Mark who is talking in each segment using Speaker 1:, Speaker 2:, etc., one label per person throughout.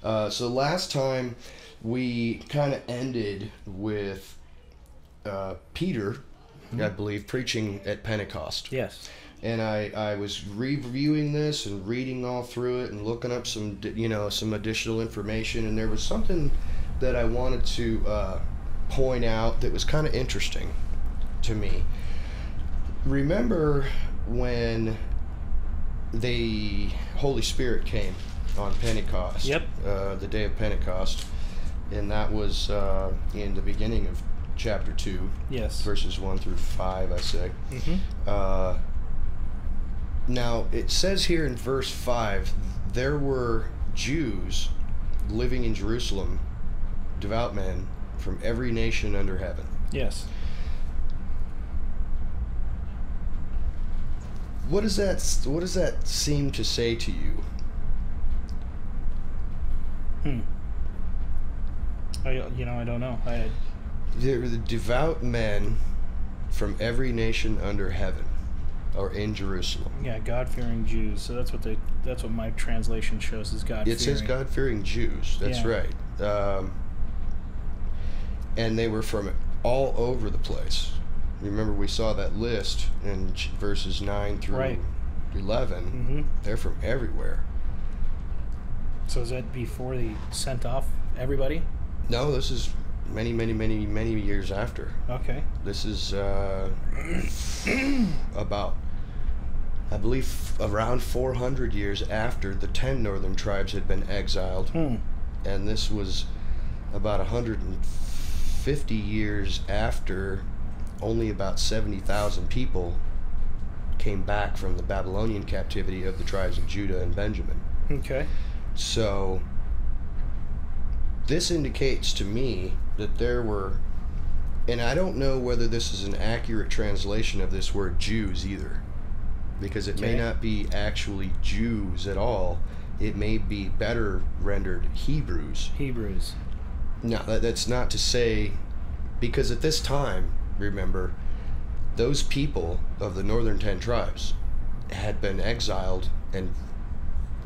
Speaker 1: So last time we kind of ended with Peter, I believe, preaching at Pentecost.
Speaker 2: Yes.
Speaker 1: And I was reviewing this and reading all through it and looking up some additional information, and there was something that I wanted to point out that was kind of interesting to me. Remember when the Holy Spirit came on Pentecost?
Speaker 2: Yep.
Speaker 1: The day of Pentecost, and that was in the beginning of chapter 2.
Speaker 2: Yes.
Speaker 1: Verses 1 through 5, I say.
Speaker 2: Mm-hmm.
Speaker 1: Now, it says here in verse 5, there were Jews living in Jerusalem, devout men from every nation under heaven.
Speaker 2: Yes.
Speaker 1: What does that seem to say to you?
Speaker 2: I don't know.
Speaker 1: There were the devout men from every nation under heaven, or in Jerusalem.
Speaker 2: Yeah, God-fearing Jews. So that's what my translation shows is God-fearing.
Speaker 1: It says God-fearing Jews. That's right. And they were from all over the place. Remember, we saw that list in verses 9 through 11.
Speaker 2: Mm-hmm.
Speaker 1: They're from everywhere.
Speaker 2: So is that before they sent off everybody?
Speaker 1: No, this is many, many, many, many years after.
Speaker 2: Okay.
Speaker 1: This is about, I believe, around 400 years after the 10 northern tribes had been exiled. And this was about 150 years after only about 70,000 people came back from the Babylonian captivity of the tribes of Judah and Benjamin.
Speaker 2: Okay.
Speaker 1: So this indicates to me that there were, and I don't know whether this is an accurate translation of this word Jews either, because it may not be actually Jews at all. It may be better rendered Hebrews.
Speaker 2: Hebrews.
Speaker 1: Now, that's not to say, because at this time, remember, those people of the northern 10 tribes had been exiled and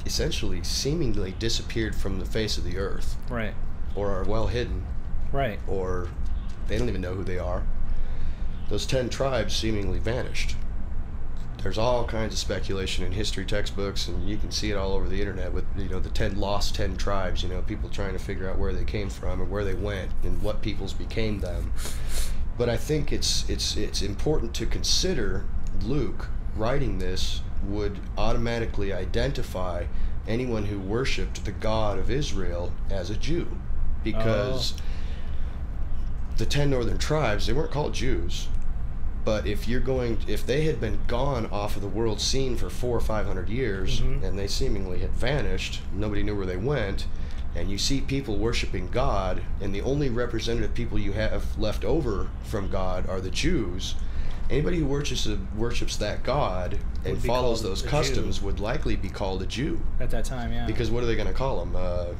Speaker 1: essentially seemingly disappeared from the face of the earth.
Speaker 2: Right.
Speaker 1: Or are well hidden.
Speaker 2: Right.
Speaker 1: Or they don't even know who they are. Those 10 tribes seemingly vanished. There's all kinds of speculation in history textbooks, and you can see it all over the internet with, the 10 lost 10 tribes, people trying to figure out where they came from and where they went and what peoples became them. But I think it's important to consider Luke writing this would automatically identify anyone who worshipped the God of Israel as a Jew, because the 10 northern tribes, they weren't called Jews. But if they had been gone off of the world scene for 400 or 500 years, and they seemingly had vanished, nobody knew where they went, and you see people worshiping God, and the only representative people you have left over from God are the Jews, anybody who worships that God and follows those customs would likely be called a Jew.
Speaker 2: At that time, yeah.
Speaker 1: Because what are they going to call them?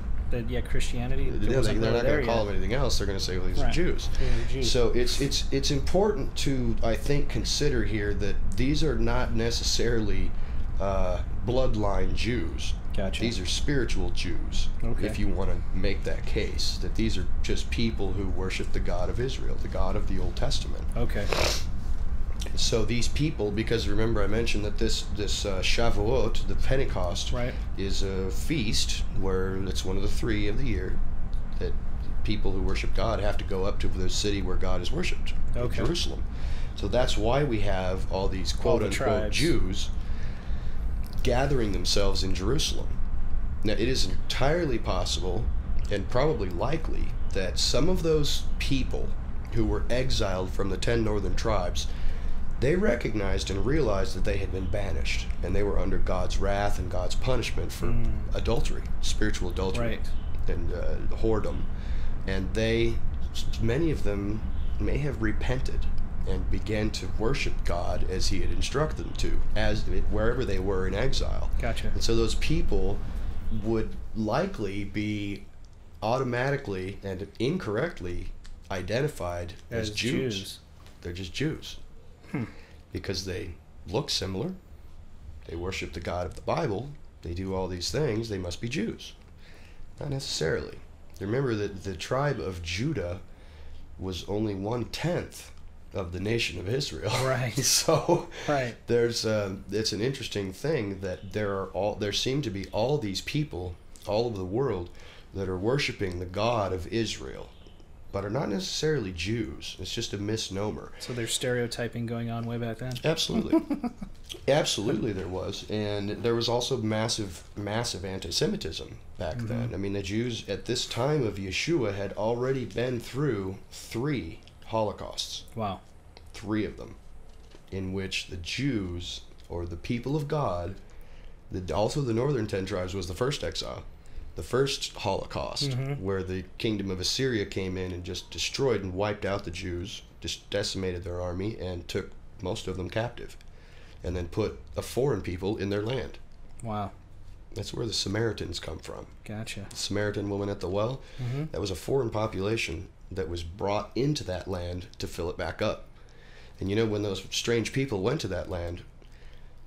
Speaker 2: Christianity.
Speaker 1: They're not going to call them anything else. They're going to say, well, these are Jews.
Speaker 2: Jews.
Speaker 1: So it's important to, I think, consider here that these are not necessarily bloodline Jews.
Speaker 2: Gotcha.
Speaker 1: These are spiritual Jews, if you want to make that case, that these are just people who worship the God of Israel, the God of the Old Testament.
Speaker 2: Okay.
Speaker 1: So these people, because remember I mentioned that this Shavuot, the Pentecost, is a feast where it's one of the 3 of the year that people who worship God have to go up to the city where God is worshipped, Jerusalem. So that's why we have all these quote-unquote Jews gathering themselves in Jerusalem. Now, it is entirely possible and probably likely that some of those people who were exiled from the 10 northern tribes, they recognized and realized that they had been banished and they were under God's wrath and God's punishment for adultery, spiritual adultery, and whoredom. And many of them may have repented and began to worship God as he had instructed them to, wherever they were in exile.
Speaker 2: Gotcha.
Speaker 1: And so those people would likely be automatically and incorrectly identified as Jews. They're just Jews. Because they look similar, they worship the God of the Bible, they do all these things, they must be Jews. Not necessarily. Remember that the tribe of Judah was only 1/10 of the nation of Israel.
Speaker 2: Right.
Speaker 1: So
Speaker 2: Right.
Speaker 1: there's it's an interesting thing that there seem to be all these people all over the world that are worshiping the God of Israel, but are not necessarily Jews. It's just a misnomer.
Speaker 2: So there's stereotyping going on way back then.
Speaker 1: Absolutely. Absolutely there was. And there was also massive anti-Semitism back then. I mean, the Jews at this time of Yeshua had already been through 3 Holocausts.
Speaker 2: Wow.
Speaker 1: 3 of them, in which the Jews, or the people of God, also the northern 10 tribes was the first exile. The first Holocaust, where the kingdom of Assyria came in and just destroyed and wiped out the Jews, just decimated their army, and took most of them captive, and then put a foreign people in their land.
Speaker 2: Wow.
Speaker 1: That's where the Samaritans come from.
Speaker 2: Gotcha.
Speaker 1: The Samaritan woman at the well, that was a foreign population that was brought into that land to fill it back up. And you know, when those strange people went to that land,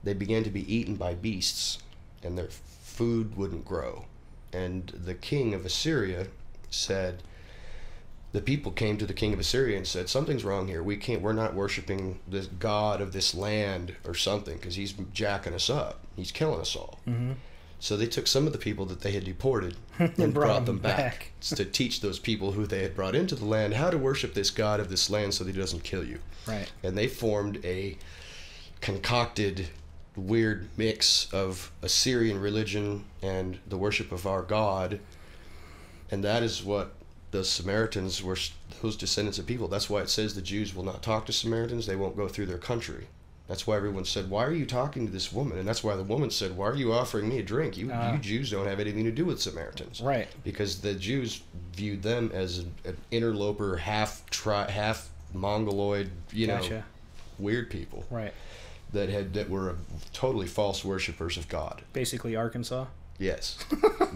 Speaker 1: they began to be eaten by beasts, and their food wouldn't grow. And the king of Assyria said, the people came to the king of Assyria and said, something's wrong here. We're not worshiping the God of this land or something, because he's jacking us up. He's killing us all. So they took some of the people that they had deported and brought them back to teach those people who they had brought into the land how to worship this God of this land so that he doesn't kill you.
Speaker 2: Right.
Speaker 1: And they formed a concocted, weird mix of Assyrian religion and the worship of our God. And that is what the Samaritans were, those descendants of people. That's why it says the Jews will not talk to Samaritans. They won't go through their country. That's why everyone said, why are you talking to this woman? And that's why the woman said, why are you offering me a drink? You Jews don't have anything to do with Samaritans.
Speaker 2: Right.
Speaker 1: Because the Jews viewed them as an interloper, half Mongoloid, know, weird people.
Speaker 2: Right.
Speaker 1: That were totally false worshippers of God.
Speaker 2: Basically Arkansas?
Speaker 1: Yes.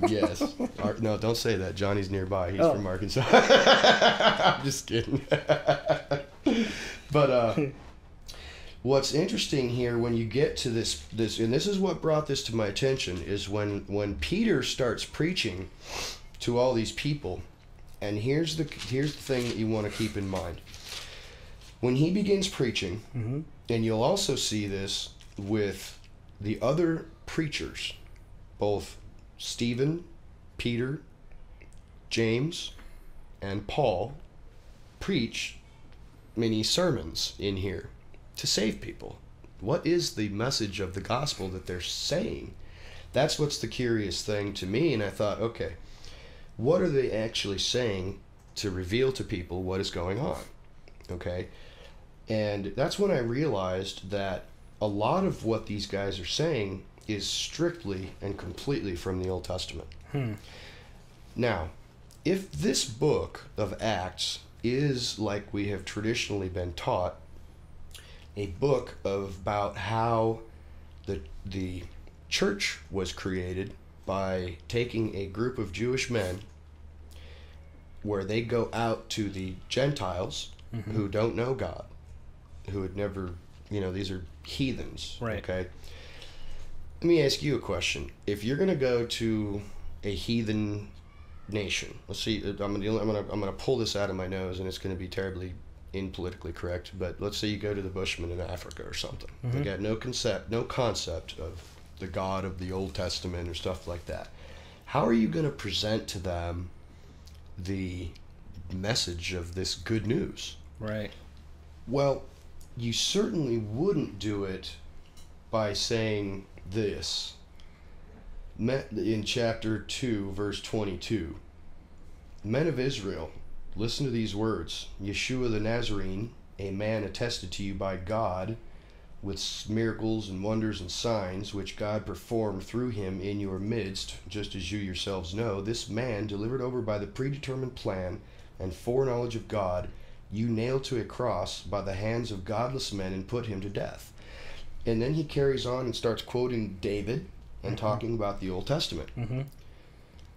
Speaker 1: Yes. No, don't say that. Johnny's nearby. He's from Arkansas. I'm just kidding. But what's interesting here when you get to this, and this is what brought this to my attention, is when Peter starts preaching to all these people, and here's the thing that you want to keep in mind. When he begins preaching, and you'll also see this with the other preachers, both Stephen, Peter, James, and Paul preach many sermons in here to save people. What is the message of the gospel that they're saying? That's what's the curious thing to me. And I thought, okay, what are they actually saying to reveal to people what is going on? Okay. And that's when I realized that a lot of what these guys are saying is strictly and completely from the Old Testament. Now, if this book of Acts is, like we have traditionally been taught, a book about how the church was created by taking a group of Jewish men where they go out to the Gentiles who don't know God, who had never, these are heathens.
Speaker 2: Right.
Speaker 1: Okay. Let me ask you a question. If you're going to go to a heathen nation, let's see, I'm gonna pull this out of my nose, and it's going to be terribly inpolitically correct, but let's say you go to the Bushmen in Africa or something. They got no concept of the God of the Old Testament or stuff like that. How are you going to present to them the message of this good news?
Speaker 2: Right.
Speaker 1: Well, you certainly wouldn't do it by saying this. In chapter 2, verse 22, Men of Israel, listen to these words. Yeshua the Nazarene, a man attested to you by God with miracles and wonders and signs which God performed through him in your midst, just as you yourselves know, this man, delivered over by the predetermined plan and foreknowledge of God, you nailed to a cross by the hands of godless men and put him to death. And then he carries on and starts quoting David and talking about the Old Testament.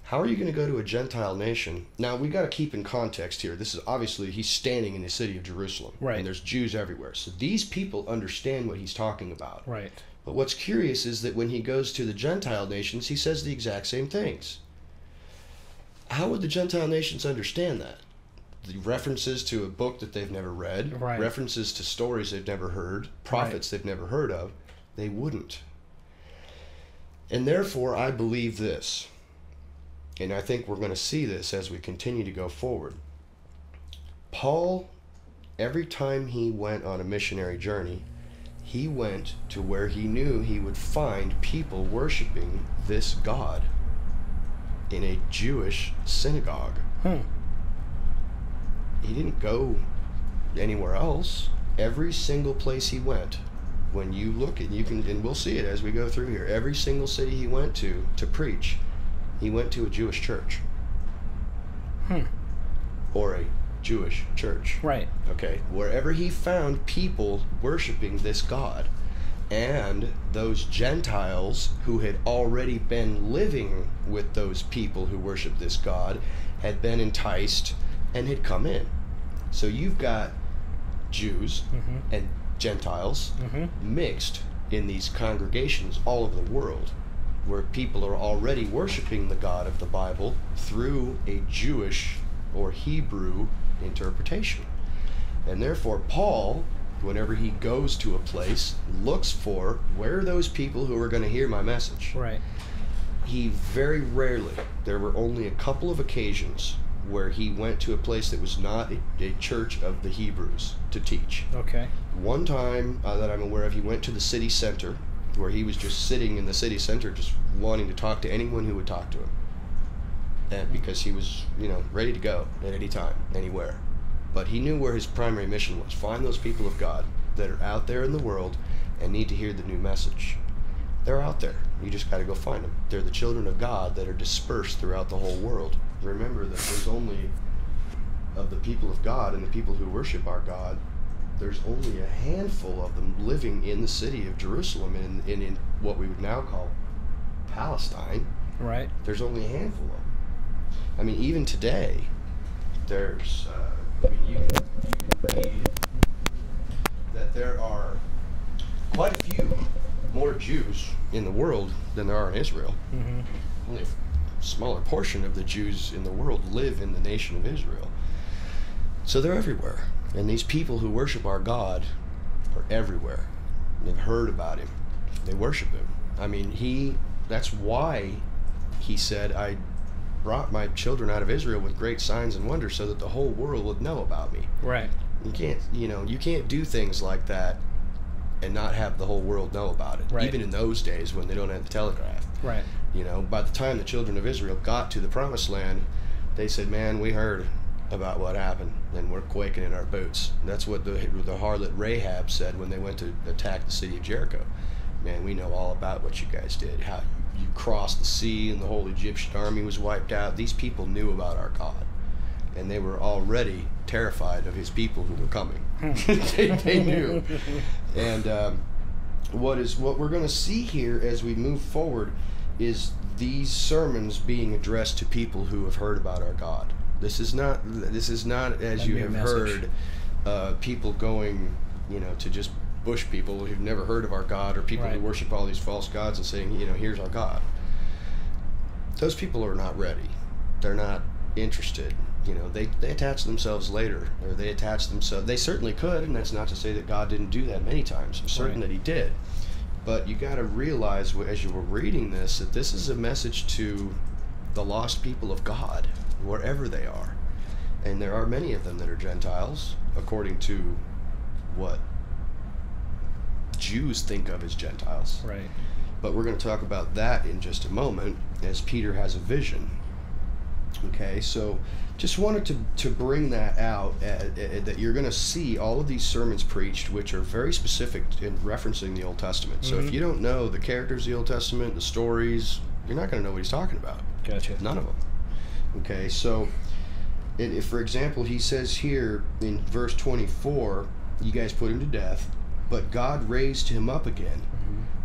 Speaker 1: How are you going to go to a Gentile nation? Now, we got to keep in context here. This is obviously, he's standing in the city of Jerusalem.
Speaker 2: Right.
Speaker 1: And there's Jews everywhere. So these people understand what he's talking about.
Speaker 2: Right.
Speaker 1: But what's curious is that when he goes to the Gentile nations, he says the exact same things. how would the Gentile nations understand that? The references to a book that they've never read,
Speaker 2: Right.
Speaker 1: references to stories they've never heard, prophets they've never heard of, they wouldn't. And therefore, I believe this, and I think we're going to see this as we continue to go forward. Paul, every time he went on a missionary journey, he went to where he knew he would find people worshiping this God in a Jewish synagogue. He didn't go anywhere else. Every single place he went, when you look at, you can, and we'll see it as we go through here, every single city he went to preach, he went to a Jewish church. Or a Jewish church.
Speaker 2: Right.
Speaker 1: Okay. Wherever he found people worshiping this God, and those Gentiles who had already been living with those people who worship this God had been enticed and had come in. So you've got Jews and Gentiles mixed in these congregations all over the world, where people are already worshiping the God of the Bible through a Jewish or Hebrew interpretation. And therefore Paul, whenever he goes to a place, looks for where are those people who are going to hear my message.
Speaker 2: Right.
Speaker 1: He very rarely, there were only a couple of occasions where he went to a place that was not a church of the Hebrews to teach.
Speaker 2: Okay.
Speaker 1: One time that I'm aware of, he went to the city center, where he was just sitting in the city center just wanting to talk to anyone who would talk to him. And because he was, ready to go at any time, anywhere. But he knew where his primary mission was. Find those people of God that are out there in the world and need to hear the new message. They're out there. You just got to go find them. They're the children of God that are dispersed throughout the whole world. Remember that there's only, of the people of God and the people who worship our God, there's only a handful of them living in the city of Jerusalem and in what we would now call Palestine.
Speaker 2: Right.
Speaker 1: There's only a handful of them. I mean, even today, there's, you can read that there are quite a few more Jews in the world than there are in Israel. Only a smaller portion of the Jews in the world live in the nation of Israel. So they're everywhere. And these people who worship our God are everywhere. They've heard about him. They worship him. I mean, that's why he said, I brought my children out of Israel with great signs and wonders so that the whole world would know about me.
Speaker 2: Right.
Speaker 1: You can't do things like that and not have the whole world know about it.
Speaker 2: Right.
Speaker 1: Even in those days when they don't have the telegraph.
Speaker 2: Right.
Speaker 1: By the time the children of Israel got to the promised land, they said, man, we heard about what happened and we're quaking in our boots. That's what the harlot Rahab said when they went to attack the city of Jericho. Man, we know all about what you guys did, how you crossed the sea and the whole Egyptian army was wiped out. These people knew about our God, and they were already terrified of his people who were coming. they knew. And what we're going to see here as we move forward is these sermons being addressed to people who have heard about our God. This is not as you have heard people going, to just bush people who've never heard of our God, or people who worship all these false gods and saying, here's our God. Those people are not ready. They're not interested. They attach themselves later, or they attach themselves. They certainly could, and that's not to say that God didn't do that many times. I'm certain that he did. But you got to realize as you were reading this that this is a message to the lost people of God, wherever they are. And there are many of them that are Gentiles, according to what Jews think of as Gentiles.
Speaker 2: Right.
Speaker 1: But we're going to talk about that in just a moment as Peter has a vision. Okay, so just wanted to bring that out, that you're going to see all of these sermons preached, which are very specific in referencing the Old Testament. So if you don't know the characters of the Old Testament, the stories, you're not going to know what he's talking about.
Speaker 2: Gotcha.
Speaker 1: None of them. Okay, so if, for example, he says here in verse 24, you guys put him to death, but God raised him up again,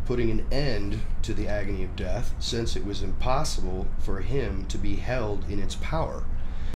Speaker 1: putting an end to the agony of death, since it was impossible for him to be held in its power.